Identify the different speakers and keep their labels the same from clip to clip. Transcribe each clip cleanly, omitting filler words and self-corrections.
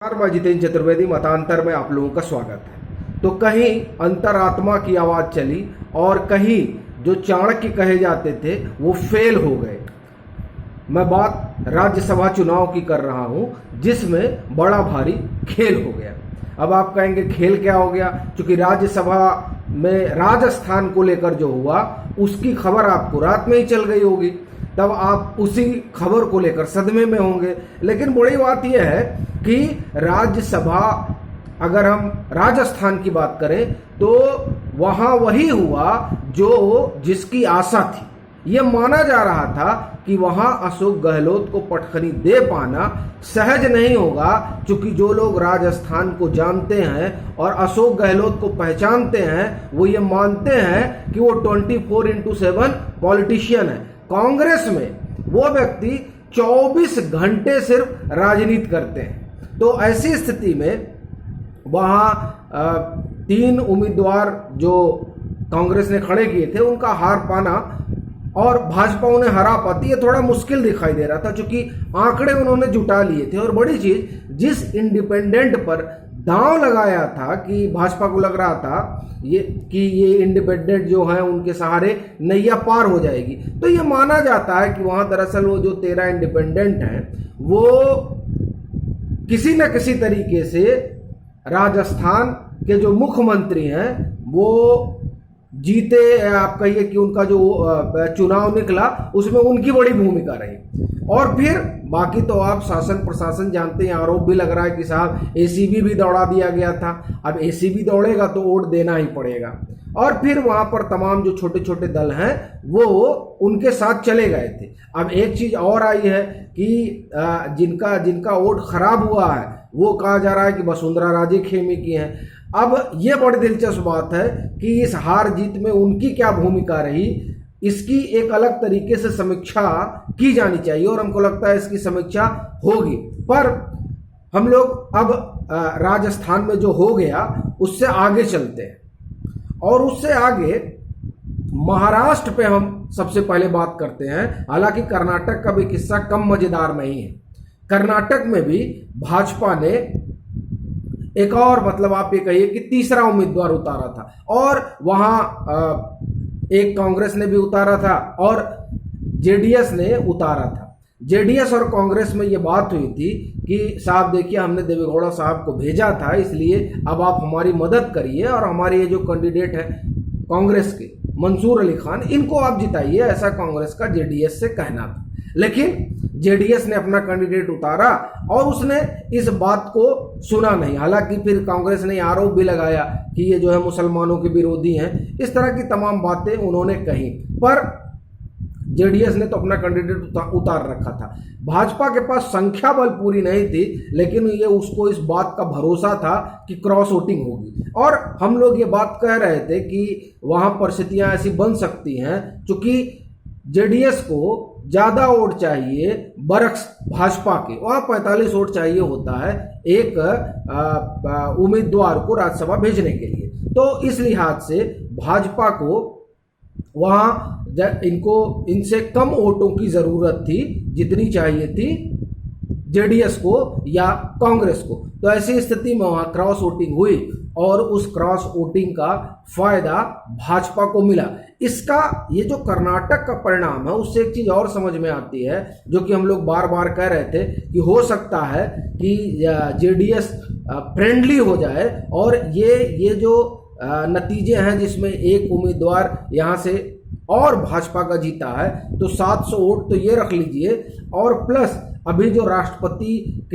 Speaker 1: मैं जितेंद्र चतुर्वेदी। मतांतर में आप लोगों का स्वागत है। तो कहीं अंतरात्मा की आवाज़ चली और कहीं जो चाणक्य कहे जाते थे वो फेल हो गए। मैं बात राज्यसभा चुनाव की कर रहा हूं जिसमें बड़ा भारी खेल हो गया। अब आप कहेंगे खेल क्या हो गया? क्योंकि राज्यसभा में राजस्थान को लेकर जो हुआ उसकी खबर आपको रात में ही चल गई होगी, तब आप उसी खबर को लेकर सदमे में होंगे। लेकिन बड़ी बात यह है कि राज्यसभा, अगर हम राजस्थान की बात करें तो वहां वही हुआ जो जिसकी आशा थी। यह माना जा रहा था कि वहां अशोक गहलोत को पटखनी दे पाना सहज नहीं होगा, क्योंकि जो लोग राजस्थान को जानते हैं और अशोक गहलोत को पहचानते हैं वो ये मानते हैं कि वो 24/7 पॉलिटिशियन है। कांग्रेस में वो व्यक्ति 24 घंटे सिर्फ राजनीति करते हैं। तो ऐसी स्थिति में वहां 3 उम्मीदवार जो कांग्रेस ने खड़े किए थे उनका हार पाना और भाजपा उन्हें हरा पाती, ये थोड़ा मुश्किल दिखाई दे रहा था, क्योंकि आंकड़े उन्होंने जुटा लिए थे। और बड़ी चीज, जिस इंडिपेंडेंट पर दांव लगाया था कि भाजपा को लग रहा था ये इंडिपेंडेंट जो है उनके सहारे नैया पार हो जाएगी, तो ये माना जाता है कि वहां दरअसल वो जो 13 इंडिपेंडेंट हैं वो किसी न किसी तरीके से राजस्थान के जो मुख्यमंत्री हैं वो जीते, आप कहिए कि उनका जो चुनाव निकला उसमें उनकी बड़ी भूमिका रही। और फिर बाकी तो आप शासन प्रशासन जानते हैं, आरोप भी लग रहा है कि साहब एसीबी भी दौड़ा दिया गया था। अब एसीबी दौड़ेगा तो वोट देना ही पड़ेगा। और फिर वहां पर तमाम जो छोटे छोटे दल हैं वो उनके साथ चले गए थे। अब एक चीज और आई है कि जिनका वोट खराब हुआ है वो कहा जा रहा है कि वसुंधरा राजे खेमे की हैं। अब ये बड़ी दिलचस्प बात है कि इस हार जीत में उनकी क्या भूमिका रही, इसकी एक अलग तरीके से समीक्षा की जानी चाहिए और हमको लगता है इसकी समीक्षा होगी। पर हम लोग अब राजस्थान में जो हो गया उससे आगे चलते हैं और उससे आगे महाराष्ट्र पे हम सबसे पहले बात करते हैं। हालांकि कर्नाटक का भी किस्सा कम मजेदार नहीं है। कर्नाटक में भी भाजपा ने एक और, मतलब आप ये कहिए कि तीसरा उम्मीदवार उतारा था और वहां एक कांग्रेस ने भी उतारा था और जेडीएस ने उतारा था। जेडीएस और कांग्रेस में ये बात हुई थी कि साहब देखिए, हमने देवेगौड़ा साहब को भेजा था, इसलिए अब आप हमारी मदद करिए और हमारे ये जो कैंडिडेट है कांग्रेस के मंसूर अली खान, इनको आप जिताइए, ऐसा कांग्रेस का जेडीएस से कहना था। लेकिन जेडीएस ने अपना कैंडिडेट उतारा और उसने इस बात को सुना नहीं। हालांकि फिर कांग्रेस ने आरोप भी लगाया कि ये जो है मुसलमानों के विरोधी हैं, इस तरह की तमाम बातें उन्होंने कही। पर जेडीएस ने तो अपना कैंडिडेट उतार रखा था। भाजपा के पास संख्या बल पूरी नहीं थी, लेकिन ये उसको इस बात का भरोसा था कि क्रॉस वोटिंग होगी। और हम लोग ये बात कह रहे थे कि वहां परिस्थितियां ऐसी बन सकती हैं, क्योंकि जेडीएस को ज्यादा वोट चाहिए बरक्स भाजपा के, वहां 45 वोट चाहिए होता है एक उम्मीदवार को राज्यसभा भेजने के लिए। तो इस लिहाज से भाजपा को वहां इनसे कम वोटों की जरूरत थी जितनी चाहिए थी जेडीएस को या कांग्रेस को। तो ऐसी स्थिति में वहां क्रॉस वोटिंग हुई और उस क्रॉस वोटिंग का फायदा भाजपा को मिला। इसका ये जो कर्नाटक का परिणाम है उससे एक चीज और समझ में आती है, जो कि हम लोग बार बार कह रहे थे कि हो सकता है कि जेडीएस फ्रेंडली हो जाए और ये जो नतीजे हैं जिसमें एक उम्मीदवार यहां से और भाजपा का जीता है, तो 700 वोट तो ये रख लीजिए, और प्लस अभी जो राष्ट्रपति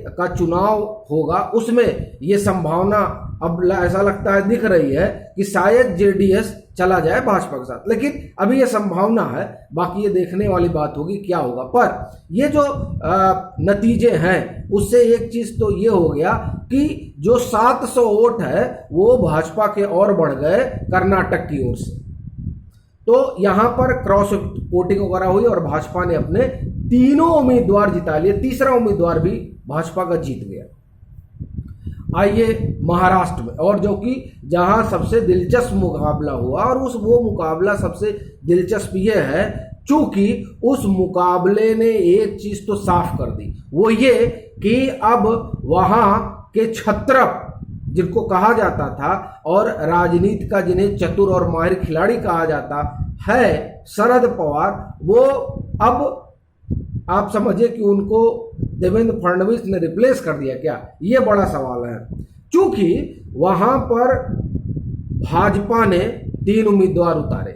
Speaker 1: का चुनाव होगा उसमें ये संभावना अब ऐसा लगता है, दिख रही है कि शायद जेडीएस चला जाए भाजपा के साथ। लेकिन अभी ये संभावना है, बाकी ये देखने वाली बात होगी क्या होगा। पर ये जो नतीजे हैं उससे एक चीज तो ये हो गया कि जो 700 वोट है वो भाजपा के और बढ़ गए कर्नाटक की ओर से। तो यहां पर क्रॉस वोटिंग वगैरह हुई और भाजपा ने अपने तीनों उम्मीदवार जिता लिए, तीसरा उम्मीदवार भी भाजपा का जीत गया। आइए महाराष्ट्र में, और जो कि जहां सबसे दिलचस्प मुकाबला हुआ, और वो मुकाबला सबसे दिलचस्प ये है चूंकि उस मुकाबले ने एक चीज तो साफ कर दी, वो ये कि अब वहां के छत्रप जिनको कहा जाता था और राजनीति का जिन्हें चतुर और माहिर खिलाड़ी कहा जाता है शरद पवार, वो अब आप समझिए कि उनको देवेंद्र फडणवीस ने रिप्लेस कर दिया क्या, ये बड़ा सवाल है। क्योंकि वहां पर भाजपा ने 3 उम्मीदवार उतारे,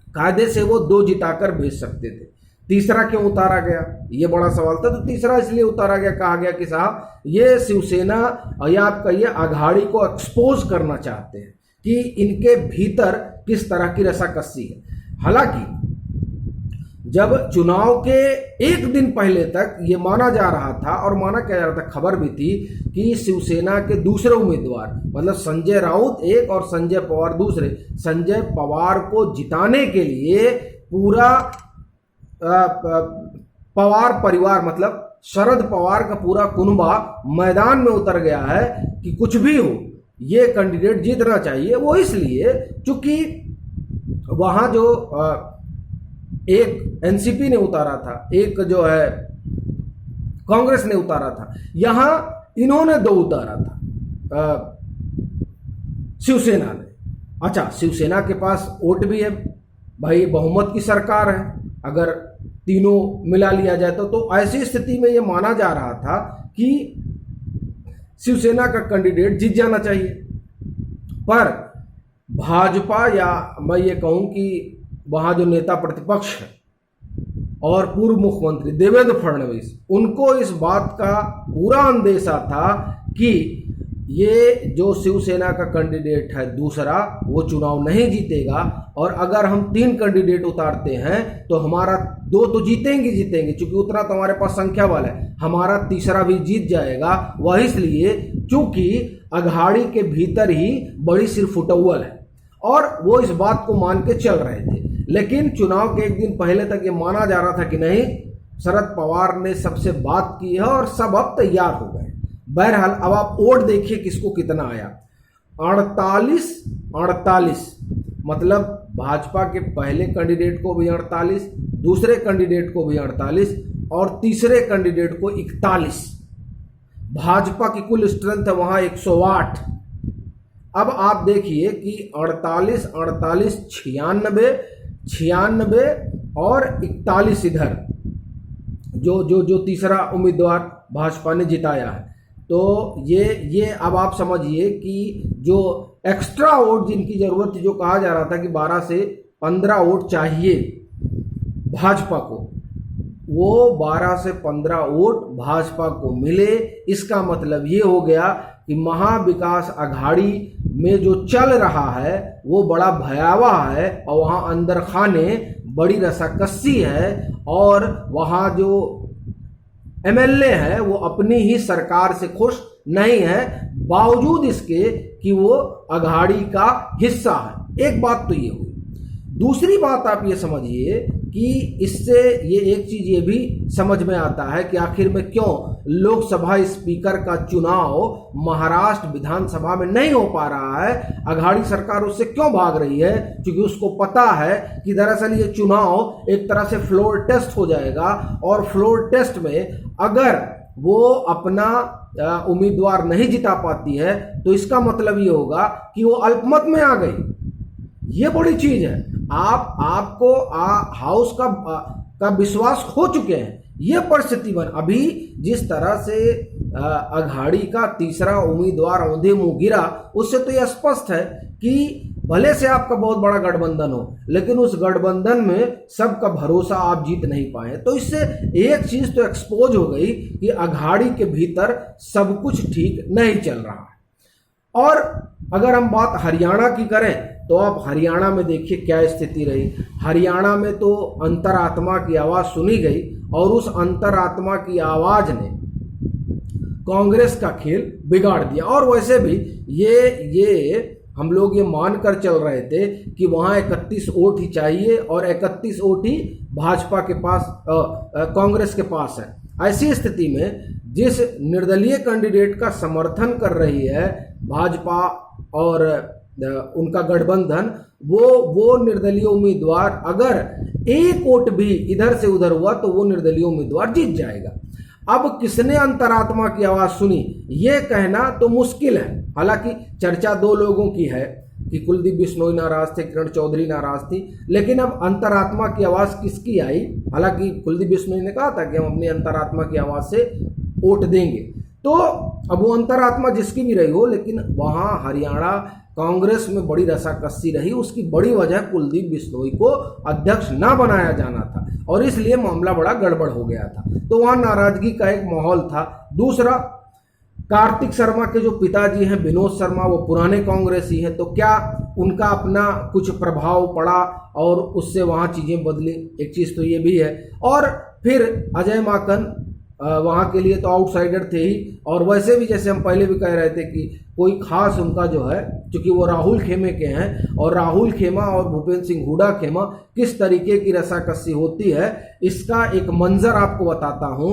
Speaker 1: कायदे से वो 2 जिताकर भेज सकते थे, तीसरा क्यों उतारा गया, ये बड़ा सवाल था। तो तीसरा इसलिए उतारा गया, कहा गया कि साहब ये शिवसेना या आप कहिए अघाड़ी को एक्सपोज करना चाहते हैं कि इनके भीतर किस तरह की रसाकसी है। हालांकि जब चुनाव के एक दिन पहले तक ये माना जा रहा था और माना क्या जा रहा था, खबर भी थी कि शिवसेना के दूसरे उम्मीदवार मतलब संजय राउत एक और संजय पवार दूसरे, संजय पवार को जिताने के लिए पूरा पवार परिवार मतलब शरद पवार का पूरा कुनबा मैदान में उतर गया है कि कुछ भी हो ये कैंडिडेट जीतना चाहिए। वो इसलिए चूंकि वहां जो एक एनसीपी ने उतारा था, एक जो है कांग्रेस ने उतारा था, यहां इन्होंने 2 उतारा था शिवसेना ने। अच्छा, शिवसेना के पास वोट भी है भाई, बहुमत की सरकार है, अगर तीनों मिला लिया जाए तो ऐसी स्थिति में यह माना जा रहा था कि शिवसेना का कैंडिडेट जीत जाना चाहिए। पर भाजपा या मैं ये कहूं कि वहां जो नेता प्रतिपक्ष है और पूर्व मुख्यमंत्री देवेंद्र फडणवीस, उनको इस बात का पूरा अंदेशा था कि ये जो शिवसेना का कैंडिडेट है दूसरा, वो चुनाव नहीं जीतेगा और अगर हम 3 कैंडिडेट उतारते हैं तो हमारा 2 तो जीतेंगे क्योंकि उतना तो हमारे पास संख्या वाला है, हमारा तीसरा भी जीत जाएगा। वह इसलिए चूंकि अघाड़ी के भीतर ही बड़ी सिरफुटौल है और वो इस बात को मान के चल रहे थे। लेकिन चुनाव के एक दिन पहले तक ये माना जा रहा था कि नहीं, शरद पवार ने सबसे बात की है और सब अब तैयार हो गए। बहरहाल अब आप वोट देखिए किसको कितना आया, 48 मतलब भाजपा के पहले कैंडिडेट को भी 48, दूसरे कैंडिडेट को भी 48 और तीसरे कैंडिडेट को 41। भाजपा की कुल स्ट्रेंथ है वहां 108। अब आप देखिए कि 48 48 96 और 41 इधर जो तीसरा उम्मीदवार भाजपा ने जिताया है। तो ये अब आप समझिए कि जो एक्स्ट्रा वोट जिनकी जरूरत थी, जो कहा जा रहा था कि 12 से 15 वोट चाहिए भाजपा को, वो 12 से 15 वोट भाजपा को मिले। इसका मतलब ये हो गया कि महाविकास अघाड़ी में जो चल रहा है वो बड़ा भयावह है और वहां अंदर खाने बड़ी रसाकसी है और वहां जो एमएलए है वो अपनी ही सरकार से खुश नहीं है, बावजूद इसके कि वो अघाड़ी का हिस्सा है। एक बात तो ये हुई। दूसरी बात आप ये समझिए कि इससे ये एक चीज ये भी समझ में आता है कि आखिर में क्यों लोकसभा स्पीकर का चुनाव महाराष्ट्र विधानसभा में नहीं हो पा रहा है, अघाड़ी सरकार उससे क्यों भाग रही है। क्योंकि उसको पता है कि दरअसल ये चुनाव एक तरह से फ्लोर टेस्ट हो जाएगा और फ्लोर टेस्ट में अगर वो अपना उम्मीदवार नहीं जिता पाती है तो इसका मतलब ये होगा कि वो अल्पमत में आ गई। ये बड़ी चीज है। आपको हाउस का विश्वास खो चुके हैं। ये परिस्थिति बन अभी जिस तरह से अघाड़ी का तीसरा उम्मीदवार औंधे मुंह गिरा, उससे तो यह स्पष्ट है कि भले से आपका बहुत बड़ा गठबंधन हो लेकिन उस गठबंधन में सबका भरोसा आप जीत नहीं पाए। तो इससे एक चीज तो एक्सपोज हो गई कि अघाड़ी के भीतर सब कुछ ठीक नहीं चल रहा है। और अगर हम बात हरियाणा की करें तो आप हरियाणा में देखिए क्या स्थिति रही। हरियाणा में तो अंतरात्मा की आवाज सुनी गई और उस अंतरात्मा की आवाज ने कांग्रेस का खेल बिगाड़ दिया। और वैसे भी ये हम लोग ये मानकर चल रहे थे कि वहां 31 वोट ही चाहिए और 31 वोट ही भाजपा के पास कांग्रेस के पास है। ऐसी स्थिति में जिस निर्दलीय कैंडिडेट का समर्थन कर रही है भाजपा और उनका गठबंधन, वो निर्दलीय उम्मीदवार अगर एक वोट भी इधर से उधर हुआ तो वो निर्दलीय उम्मीदवार जीत जाएगा। अब किसने अंतरात्मा की आवाज सुनी ये कहना तो मुश्किल है। हालांकि चर्चा दो लोगों की है कि कुलदीप बिश्नोई नाराज थे, किरण चौधरी नाराज थी, लेकिन अब अंतरात्मा की आवाज किसकी आई? हालांकि कुलदीप बिश्नोई ने कहा था कि हम अपनी अंतरात्मा की आवाज से वोट देंगे, तो अब वो अंतरात्मा जिसकी भी रही हो, लेकिन वहां हरियाणा कांग्रेस में बड़ी रसाकसी रही। उसकी बड़ी वजह कुलदीप बिश्नोई को अध्यक्ष ना बनाया जाना था और इसलिए मामला बड़ा गड़बड़ हो गया था, तो वहां नाराजगी का एक माहौल था। दूसरा, कार्तिक शर्मा के जो पिताजी हैं विनोद शर्मा, वो पुराने कांग्रेसी हैं, तो क्या उनका अपना कुछ प्रभाव पड़ा और उससे वहां चीजें बदली? एक चीज तो ये भी है। और फिर अजय माकन वहां के लिए तो आउटसाइडर थे ही, और वैसे भी जैसे हम पहले भी कह रहे थे कि कोई खास उनका जो है, क्योंकि वो राहुल खेमे के हैं और राहुल खेमा और भूपेंद्र सिंह हुड्डा खेमा किस तरीके की रसाकसी होती है इसका एक मंजर आपको बताता हूं।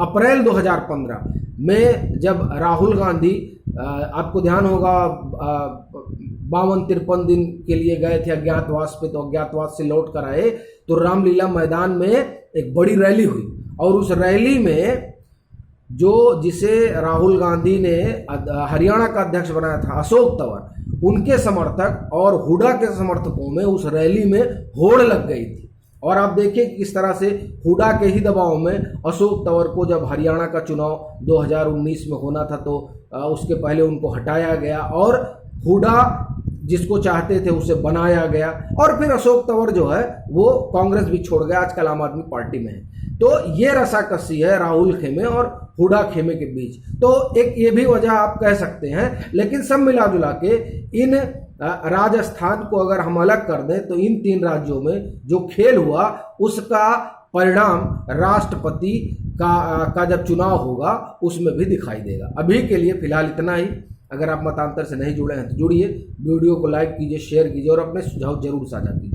Speaker 1: अप्रैल 2015 में जब राहुल गांधी, आपको ध्यान होगा, 52-53 दिन के लिए गए थे अज्ञातवास पे, तो अज्ञातवास से लौट कर आए तो रामलीला मैदान में एक बड़ी रैली हुई, और उस रैली में जिसे राहुल गांधी ने हरियाणा का अध्यक्ष बनाया था, अशोक तंवर, उनके समर्थक और हुड्डा के समर्थकों में उस रैली में होड़ लग गई थी। और आप देखिए किस तरह से हुड्डा के ही दबाव में अशोक तंवर को, जब हरियाणा का चुनाव 2019 में होना था तो उसके पहले उनको हटाया गया और हुड्डा जिसको चाहते थे उसे बनाया गया, और फिर अशोक तंवर जो है वो कांग्रेस भी छोड़ गया, आजकल आम आदमी पार्टी में है। तो ये रसाकसी है राहुल खेमे और हुड्डा खेमे के बीच, तो एक ये भी वजह आप कह सकते हैं। लेकिन सब मिला जुला के इन राजस्थान को अगर हम अलग कर दें तो इन 3 राज्यों में जो खेल हुआ उसका परिणाम राष्ट्रपति का जब चुनाव होगा उसमें भी दिखाई देगा। अभी के लिए फिलहाल इतना ही। अगर आप मतांतर से नहीं जुड़े हैं तो जुड़िए, वीडियो को लाइक कीजिए, शेयर कीजिए और अपने सुझाव जरूर साझा कीजिए।